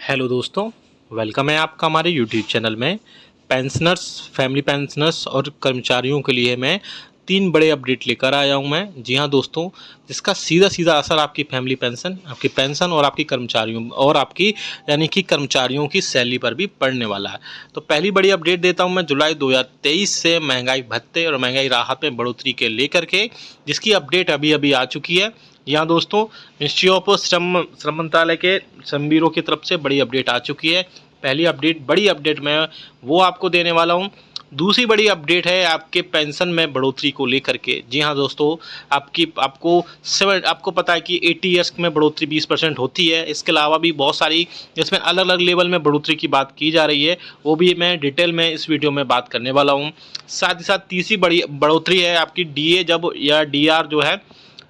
Hello दोस्तों, welcome है आपका हमारे यूट्यूब चैनल में। पेंशनर्स, फैमिली पेंशनर्स और कर्मचारियों के लिए मैं 3 बड़े अपडेट लेकर आया हूं मैं। जी हां दोस्तों, जिसका सीधा सीधा असर आपकी फैमिली पेंशन, आपकी पेंशन और आपकी कर्मचारियों और आपकी यानी कि कर्मचारियों की सैलरी पर भी पड़ने वाला है। तो पहली बड़ी अपडेट देता हूं मैं जुलाई 2023 से महंगाई भत्ते और महंगाई राहत में बढ़ोतरी के लेकर के, जिसकी अपडेट अभी अभी आ चुकी है। यहाँ दोस्तों, मिनिस्ट्री ऑफ श्रम मंत्रालय के श्रम ब्यूरो की तरफ से बड़ी अपडेट आ चुकी है। पहली अपडेट, बड़ी अपडेट मैं वो आपको देने वाला हूँ। दूसरी बड़ी अपडेट है आपके पेंशन में बढ़ोतरी को लेकर के। जी हाँ दोस्तों, आपको पता है कि 80 ईयर्स में बढ़ोतरी 20% होती है। इसके अलावा भी बहुत सारी इसमें अलग अलग लेवल में बढ़ोतरी की बात की जा रही है, वो भी मैं डिटेल में इस वीडियो में बात करने वाला हूँ। साथ ही साथ तीसरी बड़ी बढ़ोतरी है आपकी डीए जब या डीआर जो है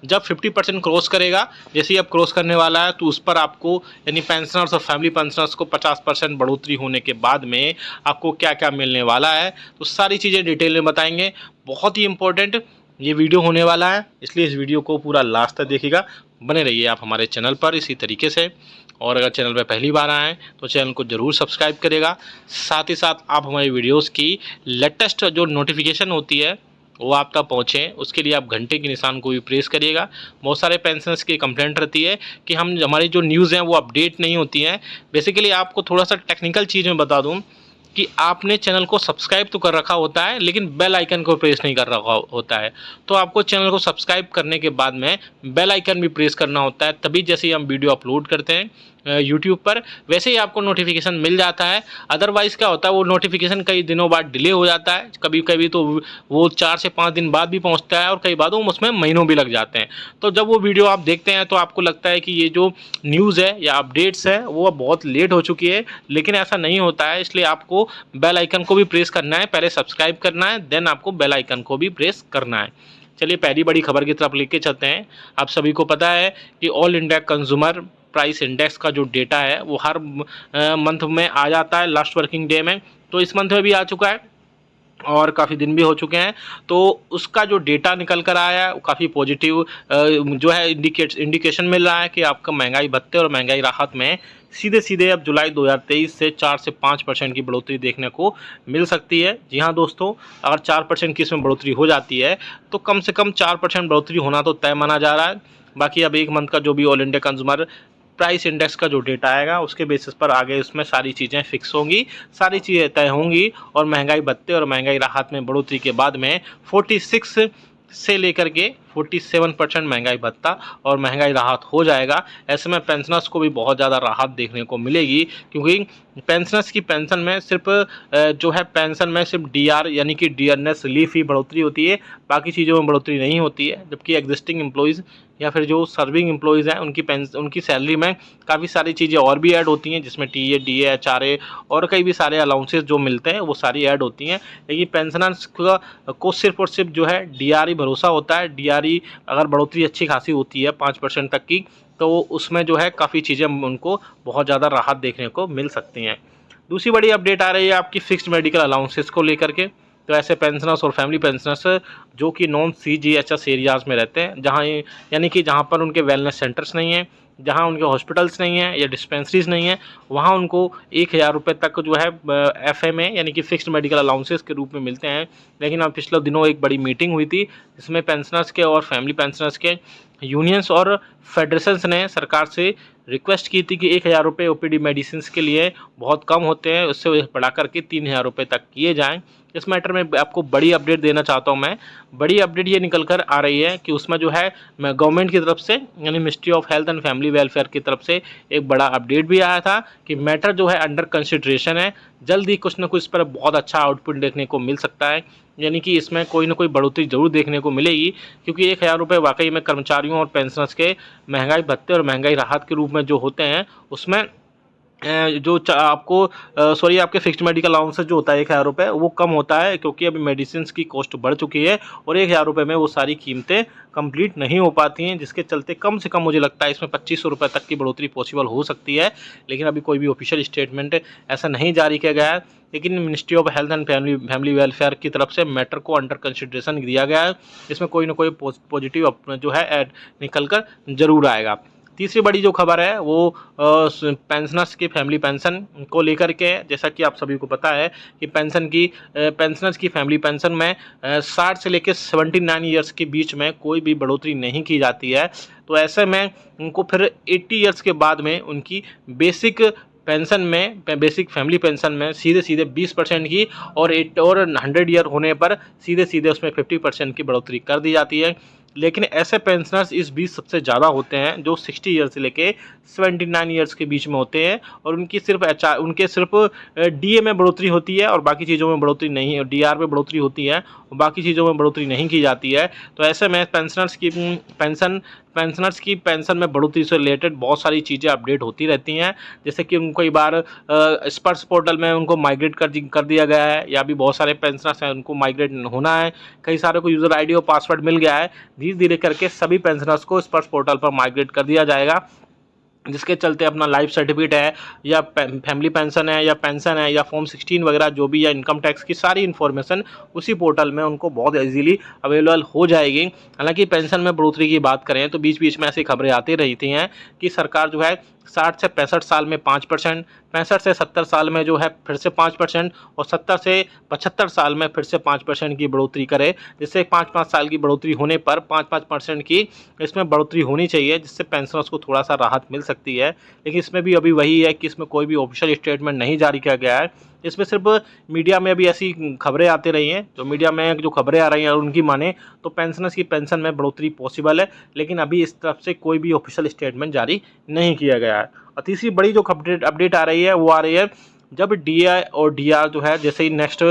जब 50% क्रॉस करेगा। जैसे ही अब क्रॉस करने वाला है तो उस पर आपको यानी पेंशनर्स और फैमिली पेंशनर्स को 50% बढ़ोतरी होने के बाद में आपको क्या क्या मिलने वाला है, तो सारी चीज़ें डिटेल में बताएंगे। बहुत ही इंपॉर्टेंट ये वीडियो होने वाला है, इसलिए इस वीडियो को पूरा लास्ट तक देखिएगा। बने रहिए आप हमारे चैनल पर इसी तरीके से। और अगर चैनल पर पहली बार आएँ तो चैनल को ज़रूर सब्सक्राइब करेगा। साथ ही साथ आप हमारी वीडियोज़ की लेटेस्ट जो नोटिफिकेशन होती है वो आप तक पहुँचे, उसके लिए आप घंटे के निशान को भी प्रेस करिएगा। बहुत सारे पेंशनर्स की कंप्लेंट रहती है कि हमारी जो न्यूज़ हैं वो अपडेट नहीं होती हैं। बेसिकली आपको थोड़ा सा टेक्निकल चीज़ में बता दूं कि आपने चैनल को सब्सक्राइब तो कर रखा होता है लेकिन बेल आइकन को प्रेस नहीं कर रखा होता है। तो आपको चैनल को सब्सक्राइब करने के बाद में बेल आइकन भी प्रेस करना होता है, तभी जैसे ही हम वीडियो अपलोड करते हैं यूट्यूब पर वैसे ही आपको नोटिफिकेशन मिल जाता है। अदरवाइज़ क्या होता है, वो नोटिफिकेशन कई दिनों बाद डिले हो जाता है, कभी कभी तो वो 4 से 5 दिन बाद भी पहुंचता है और कई बार उसमें महीनों भी लग जाते हैं। तो जब वो वीडियो आप देखते हैं तो आपको लगता है कि ये जो न्यूज़ है या अपडेट्स है वो बहुत लेट हो चुकी है, लेकिन ऐसा नहीं होता है। इसलिए आपको बेल आइकन को भी प्रेस करना है, पहले सब्सक्राइब करना है, देन आपको बेल आइकन को भी प्रेस करना है। चलिए पहली बड़ी खबर की तरफ लेके चलते हैं। आप सभी को पता है कि all India consumer price index का जो डेटा है वो हर मंथ में आ जाता है, लास्ट वर्किंग डे में। तो इस मंथ में भी आ चुका है और काफ़ी दिन भी हो चुके हैं। तो उसका जो डेटा निकल कर आया है वो काफ़ी पॉजिटिव जो है इंडिकेशन मिल रहा है कि आपका महंगाई भत्ते और महंगाई राहत में सीधे सीधे अब जुलाई 2023 से 4 से 5% की बढ़ोतरी देखने को मिल सकती है। जी हाँ दोस्तों, अगर 4% की इसमें बढ़ोतरी हो जाती है तो कम से कम 4% बढ़ोतरी होना तो तय माना जा रहा है। बाकी अब एक मंथ का जो भी all India consumer price index का जो डेटा आएगा उसके बेसिस पर आगे उसमें सारी चीज़ें फिक्स होंगी, सारी चीज़ें तय होंगी। और महंगाई भत्ते और महंगाई राहत में बढ़ोतरी के बाद में 46 से लेकर के 47% महंगाई भत्ता और महंगाई राहत हो जाएगा। ऐसे में पेंशनर्स को भी बहुत ज़्यादा राहत देखने को मिलेगी, क्योंकि पेंशनर्स की पेंशन में सिर्फ जो है पेंशन में सिर्फ डीआर यानी कि डियरनेस रिलीफ ही बढ़ोतरी होती है, बाकी चीज़ों में बढ़ोतरी नहीं होती है। जबकि एग्जिस्टिंग एम्प्लॉयज़ या फिर जो सर्विंग एम्प्लॉयज़ हैं उनकी सैलरी में काफ़ी सारी चीज़ें और भी ऐड होती हैं, जिसमें टीए, डीए, एचआरए और कई भी सारे अलाउंसेस जो मिलते हैं वो सारी ऐड होती हैं। लेकिन पेंशनर्स को सिर्फ और सिर्फ जो है डीआर ही भरोसा होता है। डीआर अगर बढ़ोतरी अच्छी खासी होती है 5% तक की, तो उसमें जो है काफ़ी चीज़ें उनको बहुत ज़्यादा राहत देखने को मिल सकती हैं। दूसरी बड़ी अपडेट आ रही है आपकी फिक्स्ड मेडिकल अलाउंसेस को लेकर के। तो ऐसे पेंशनर्स और फैमिली पेंशनर्स जो कि नॉन सीजीएचएस एरियाज़ में रहते हैं, जहाँ यानी कि जहाँ पर उनके वेलनेस सेंटर्स नहीं हैं, जहाँ उनके हॉस्पिटल्स नहीं हैं या डिस्पेंसरीज नहीं हैं, वहाँ उनको 1000 रुपये तक जो है एफएमए यानी कि फिक्स्ड मेडिकल अलाउंसेस के रूप में मिलते हैं। लेकिन अब पिछले दिनों एक बड़ी मीटिंग हुई थी जिसमें पेंशनर्स के और फैमिली पेंशनर्स के यूनियंस और फेडरेशंस ने सरकार से रिक्वेस्ट की थी कि 1000 रुपये ओपीडी मेडिसिन के लिए बहुत कम होते हैं, उससे बढ़ा करके 3000 रुपये तक किए जाएँ। इस मैटर में आपको बड़ी अपडेट देना चाहता हूं मैं। बड़ी अपडेट ये निकल कर आ रही है कि उसमें जो है गवर्नमेंट की तरफ से यानी ministry of health and family welfare की तरफ से एक बड़ा अपडेट भी आया था कि मैटर जो है अंडर कंसिडरेशन है। जल्द ही कुछ ना कुछ इस पर बहुत अच्छा आउटपुट देखने को मिल सकता है, यानी कि इसमें कोई ना कोई बढ़ोतरी जरूर देखने को मिलेगी। क्योंकि 1000 रुपये वाकई में कर्मचारियों और पेंशनर्स के महंगाई भत्ते और महंगाई राहत के रूप में जो होते हैं उसमें जो आपके फिक्स्ड मेडिकल अलाउंसेस जो होता है 1000 रुपये वो कम होता है, क्योंकि अभी मेडिसिन की कॉस्ट बढ़ चुकी है और 1000 रुपये में वो सारी कीमतें कंप्लीट नहीं हो पाती हैं, जिसके चलते कम से कम मुझे लगता है इसमें 2500 रुपये तक की बढ़ोतरी पॉसिबल हो सकती है। लेकिन अभी कोई भी ऑफिशियल स्टेटमेंट ऐसा नहीं जारी किया गया है, लेकिन ministry of health and family welfare की तरफ से मैटर को अंडर कंसिडरेशन दिया गया है। इसमें कोई ना कोई पॉजिटिव जो है निकल कर जरूर आएगा। तीसरी बड़ी जो खबर है वो पेंशनर्स की फैमिली पेंशन को लेकर के है। जैसा कि आप सभी को पता है कि पेंशनर्स की फैमिली पेंशन में 60 से लेकर 79 ईयर्स के बीच में कोई भी बढ़ोतरी नहीं की जाती है। तो ऐसे में उनको फिर 80 ईयर्स के बाद में उनकी बेसिक फैमिली पेंशन में सीधे सीधे 20% की और 100 ईयर होने पर सीधे सीधे उसमें 50% की बढ़ोतरी कर दी जाती है। लेकिन ऐसे पेंशनर्स इस बीच सबसे ज़्यादा होते हैं जो 60 ईयर से लेके 79 ईयर्स के बीच में होते हैं, और उनके सिर्फ डीए में बढ़ोतरी होती है और बाकी चीज़ों में बढ़ोतरी नहीं है, डीआर में बढ़ोतरी होती है और बाकी चीज़ों में बढ़ोतरी नहीं की जाती है। तो ऐसे में पेंशनर्स की पेंशन में बढ़ोतरी से रिलेटेड बहुत सारी चीज़ें अपडेट होती रहती हैं। जैसे कि उनको कई बार स्पर्श पोर्टल में उनको माइग्रेट कर दिया गया है, या भी बहुत सारे पेंशनर्स हैं उनको माइग्रेट होना है, कई सारे को यूज़र आईडी और पासवर्ड मिल गया है। धीरे धीरे करके सभी पेंशनर्स को स्पर्श पोर्टल पर माइग्रेट कर दिया जाएगा, जिसके चलते अपना लाइफ सर्टिफिकेट है या फैमिली पेंशन है या पेंशन है या फॉर्म 16 वगैरह जो भी, या इनकम टैक्स की सारी इन्फॉर्मेशन उसी पोर्टल में उनको बहुत ईजीली अवेलेबल हो जाएगी। हालांकि पेंशन में बढ़ोतरी की बात करें तो बीच बीच में ऐसी खबरें आती रहती हैं कि सरकार जो है 60 से 65 साल में 5%, 65 से 70 साल में जो है फिर से 5%, और 70 से 75 साल में फिर से 5% की बढ़ोतरी करे, जिससे 5-5 साल की बढ़ोतरी होने पर 5-5% की इसमें बढ़ोतरी होनी चाहिए, जिससे पेंशनर्स को थोड़ा सा राहत मिल सकती है। लेकिन इसमें भी अभी वही है कि इसमें कोई भी ऑफिशियल स्टेटमेंट नहीं जारी किया गया है। इसमें सिर्फ मीडिया में अभी ऐसी खबरें आती रही हैं, जो मीडिया में जो खबरें आ रही हैं उनकी माने तो पेंशनर्स की पेंशन में बढ़ोतरी पॉसिबल है, लेकिन अभी इस तरफ से कोई भी ऑफिशियल स्टेटमेंट जारी नहीं किया गया है। और तीसरी बड़ी जो अपडेट आ रही है वो आ रही है, जब डीआई और डीआर जो है जैसे ही नेक्स्ट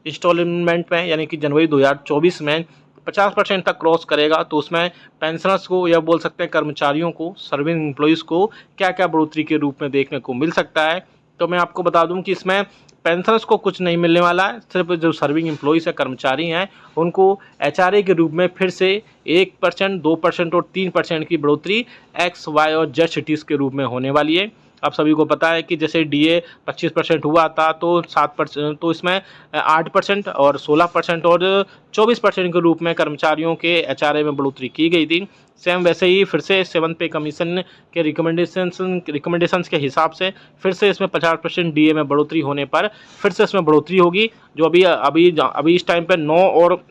इंस्टॉलमेंट में यानी कि जनवरी 2024 में 50% तक क्रॉस करेगा, तो उसमें पेंशनर्स को या बोल सकते हैं कर्मचारियों को, सर्विंग एम्प्लॉयज़ को क्या क्या बढ़ोतरी के रूप में देखने को मिल सकता है। तो मैं आपको बता दूं कि इसमें पेंशनर्स को कुछ नहीं मिलने वाला है, सिर्फ जो सर्विंग एम्प्लॉयज़ या कर्मचारी हैं उनको एचआरए के रूप में फिर से 1%, 2% और 3% की बढ़ोतरी एक्स, वाई और जेड सिटीज़ के रूप में होने वाली है। आप सभी को पता है कि जैसे डीए 25% हुआ था तो 7%, तो इसमें 8% और 16% और 24% के रूप में कर्मचारियों के एचआरए में बढ़ोतरी की गई थी। सेम वैसे ही फिर से 7th पे कमीशन के रिकमेंडेशंस के हिसाब से फिर से इसमें 50% डीए में बढ़ोतरी होने पर फिर से इसमें बढ़ोतरी होगी, जो अभी इस टाइम पे 9 और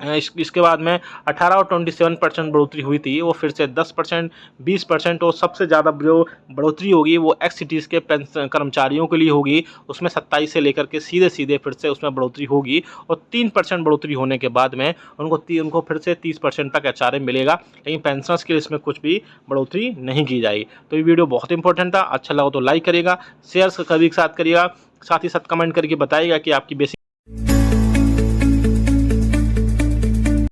इसके बाद में 18 और 27% बढ़ोतरी हुई थी, वो फिर से 10%, 20% और सबसे ज़्यादा जो बढ़ोतरी होगी वो एक्स सिटीज़ के कर्मचारियों के लिए होगी। उसमें 27 से लेकर के सीधे सीधे फिर से उसमें बढ़ोतरी होगी, और 3% बढ़ोतरी होने के बाद में उनको फिर से 30% तक एचआरए मिलेगा। लेकिन पेंशनर्स के इसमें कुछ भी बढ़ोतरी नहीं की जाएगी। तो ये वीडियो बहुत इंपॉर्टेंट था, अच्छा लगा तो लाइक करिएगा, शेयर सभी के साथ करिएगा, साथ ही साथ कमेंट करके बताइएगा कि आपकी बेसिक